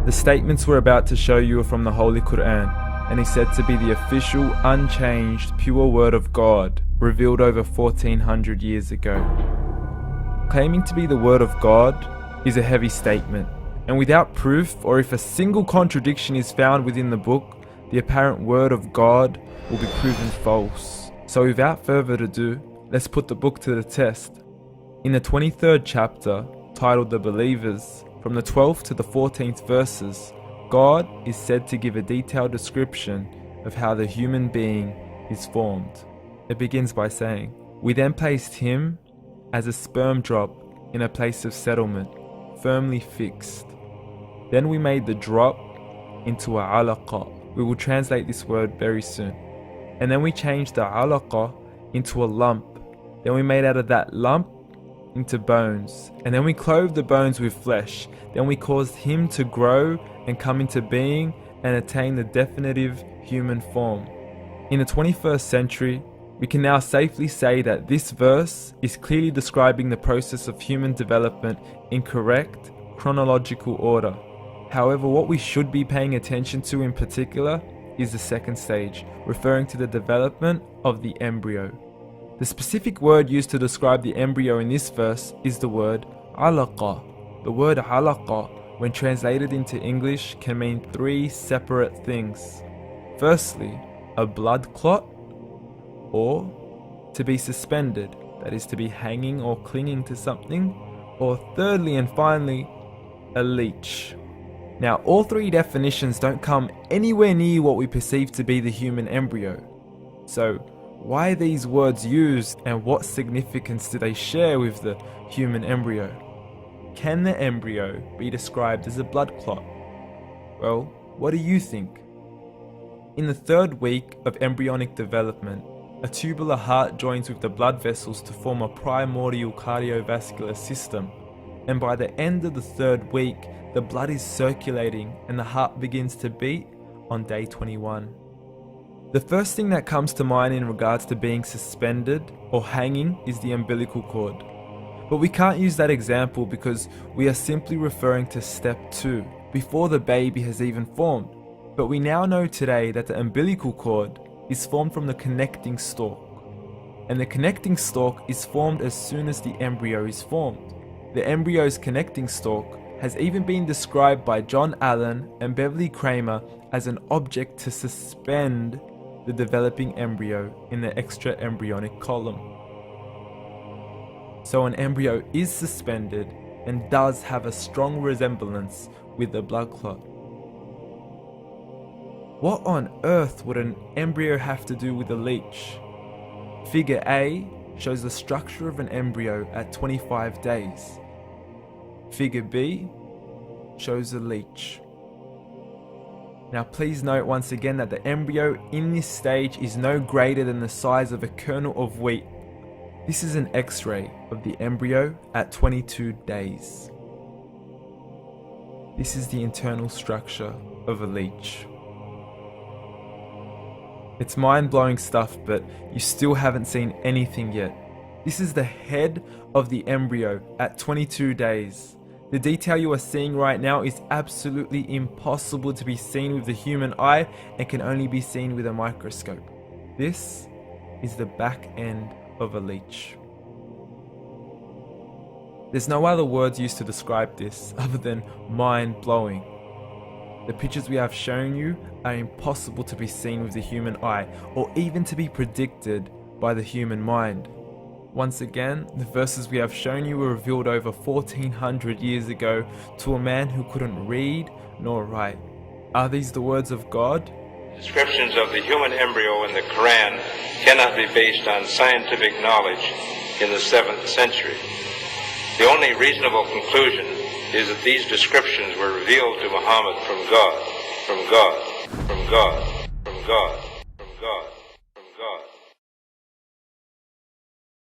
The statements we're about to show you are from the Holy Quran, and is said to be the official, unchanged, pure word of God, revealed over 1400 years ago. Claiming to be the word of God is a heavy statement, and without proof, or if a single contradiction is found within the book, the apparent word of God will be proven false. So without further ado, let's put the book to the test. In the 23rd chapter, titled The Believers, from the 12th to the 14th verses, God is said to give a detailed description of how the human being is formed. It begins by saying, "We then placed him as a sperm drop in a place of settlement, firmly fixed. Then we made the drop into a alaqa." We will translate this word very soon. "And then we changed the alaqa into a lump. Then we made out of that lump into bones. And then we clothed the bones with flesh. Then we caused him to grow and come into being and attain the definitive human form." In the 21st century, we can now safely say that this verse is clearly describing the process of human development in correct chronological order. However, what we should be paying attention to in particular is the second stage, referring to the development of the embryo. The specific word used to describe the embryo in this verse is the word alaqa. The word alaqa, when translated into English, can mean three separate things. Firstly, a blood clot, or to be suspended, that is to be hanging or clinging to something, or thirdly and finally, a leech. Now, all three definitions don't come anywhere near what we perceive to be the human embryo. So, why are these words used, and what significance do they share with the human embryo? Can the embryo be described as a blood clot? Well, what do you think? In the third week of embryonic development, a tubular heart joins with the blood vessels to form a primordial cardiovascular system, and by the end of the third week, the blood is circulating and the heart begins to beat on day 21. The first thing that comes to mind in regards to being suspended or hanging is the umbilical cord. But we can't use that example because we are simply referring to step 2, before the baby has even formed. But we now know today that the umbilical cord is formed from the connecting stalk. And the connecting stalk is formed as soon as the embryo is formed. The embryo's connecting stalk has even been described by John Allen and Beverly Kramer as an object to suspend the developing embryo in the extra-embryonic column. So an embryo is suspended and does have a strong resemblance with the blood clot. What on earth would an embryo have to do with a leech? Figure A shows the structure of an embryo at 25 days. Figure B shows a leech. Now please note once again that the embryo in this stage is no greater than the size of a kernel of wheat. This is an X-ray of the embryo at 22 days. This is the internal structure of a leech. It's mind-blowing stuff, but you still haven't seen anything yet. This is the head of the embryo at 22 days. The detail you are seeing right now is absolutely impossible to be seen with the human eye and can only be seen with a microscope. This is the back end of a leech. There's no other words used to describe this other than mind-blowing. The pictures we have shown you are impossible to be seen with the human eye or even to be predicted by the human mind. Once again, the verses we have shown you were revealed over 1400 years ago to a man who couldn't read nor write. Are these the words of God? Descriptions of the human embryo in the Quran cannot be based on scientific knowledge in the 7th century. The only reasonable conclusion is that these descriptions were revealed to Muhammad from God, from God, from God, from God.